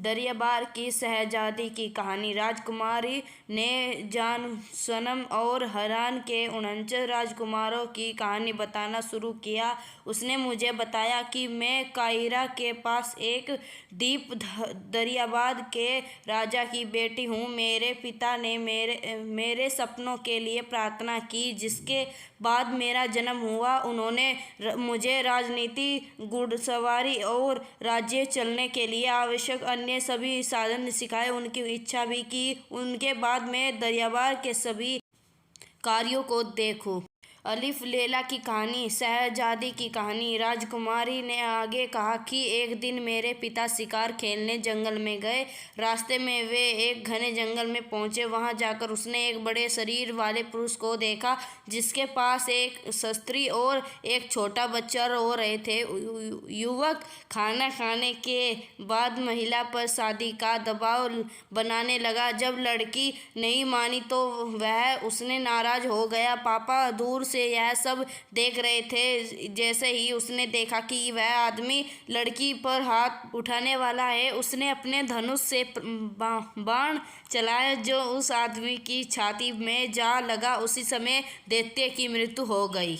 दरियाबार की शहजादी की कहानी। राजकुमारी ने सनम और हरान के 49 राजकुमारों की कहानी बताना शुरू किया। उसने मुझे बताया कि मैं काहिरा के पास एक द्वीप दरियाबाद के राजा की बेटी हूँ। मेरे पिता ने मेरे सपनों के लिए प्रार्थना की, जिसके बाद मेरा जन्म हुआ। उन्होंने मुझे राजनीति, घुड़सवारी और राज्य चलने के लिए आवश्यक अन्य सभी साधन सिखाए। उनकी इच्छा भी की उनके बाद मैं दरियाबार के सभी कार्यों को देखूं। अलिफ लैला की कहानी। शहजादी की कहानी। राजकुमारी ने आगे कहा कि एक दिन मेरे पिता शिकार खेलने जंगल में गए। रास्ते में वे एक घने जंगल में पहुंचे। वहां जाकर उसने एक बड़े शरीर वाले पुरुष को देखा, जिसके पास एक स्त्री और एक छोटा बच्चा रो रहे थे। युवक खाना खाने के बाद महिला पर शादी का दबाव बनाने लगा। जब लड़की नहीं मानी तो वह उसने नाराज हो गया। पापा दूर से यह सब देख रहे थे। जैसे ही उसने देखा कि वह आदमी लड़की पर हाथ उठाने वाला है, उसने अपने धनुष से बाण चलाया, जो उस आदमी की छाती में जा लगा। उसी समय दैत्य की मृत्यु हो गई।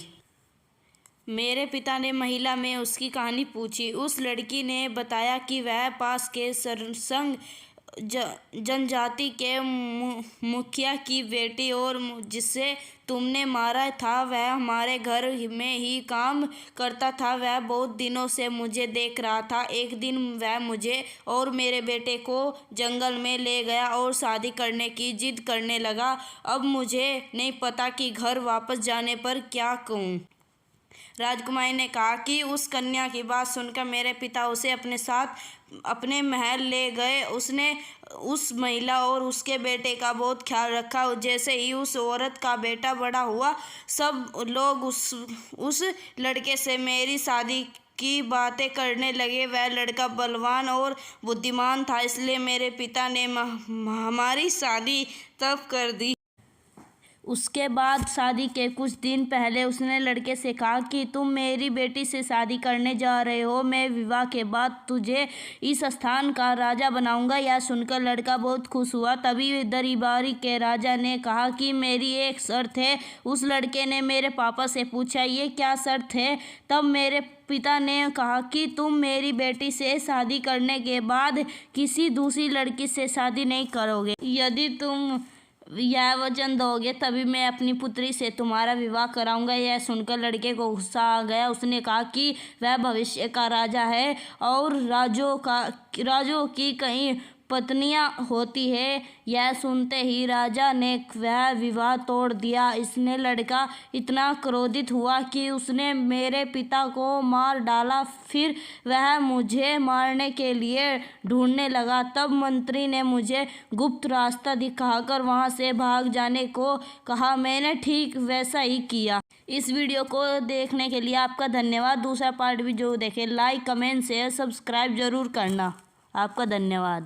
मेरे पिता ने महिला में उसकी कहानी पूछी। उस लड़की ने बताया कि वह पास के सरसंग जनजाति के मुखिया की बेटी, और जिसे तुमने मारा था वह हमारे घर में ही काम करता था। वह बहुत दिनों से मुझे देख रहा था। एक दिन वह मुझे और मेरे बेटे को जंगल में ले गया और शादी करने की जिद करने लगा। अब मुझे नहीं पता कि घर वापस जाने पर क्या कहूँ। राजकुमारी ने कहा कि उस कन्या की बात सुनकर मेरे पिता उसे अपने साथ अपने महल ले गए। उसने उस महिला और उसके बेटे का बहुत ख्याल रखा। जैसे ही उस औरत का बेटा बड़ा हुआ, सब लोग उस लड़के से मेरी शादी की बातें करने लगे। वह लड़का बलवान और बुद्धिमान था, इसलिए मेरे पिता ने हमारी शादी तब कर दी। उसके बाद शादी के कुछ दिन पहले उसने लड़के से कहा कि तुम मेरी बेटी से शादी करने जा रहे हो। मैं विवाह के बाद तुझे इस स्थान का राजा बनाऊंगा। यह सुनकर लड़का बहुत खुश हुआ। तभी दरियाबार के राजा ने कहा कि मेरी एक शर्त है। उस लड़के ने मेरे पापा से पूछा, ये क्या शर्त है? तब मेरे पिता ने कहा कि तुम मेरी बेटी से शादी करने के बाद किसी दूसरी लड़की से शादी नहीं करोगे। यदि तुम यह वचन दोगे तभी मैं अपनी पुत्री से तुम्हारा विवाह कराऊंगा। यह सुनकर लड़के को गुस्सा आ गया। उसने कहा कि वह भविष्य का राजा है और राजों की कई पत्नियां होती है। यह सुनते ही राजा ने वह विवाह तोड़ दिया। इसने लड़का इतना क्रोधित हुआ कि उसने मेरे पिता को मार डाला। फिर वह मुझे मारने के लिए ढूंढने लगा। तब मंत्री ने मुझे गुप्त रास्ता दिखाकर वहां से भाग जाने को कहा। मैंने ठीक वैसा ही किया। इस वीडियो को देखने के लिए आपका धन्यवाद। दूसरा पार्ट भी जो देखे, लाइक, कमेंट, शेयर, सब्सक्राइब जरूर करना। आपका धन्यवाद।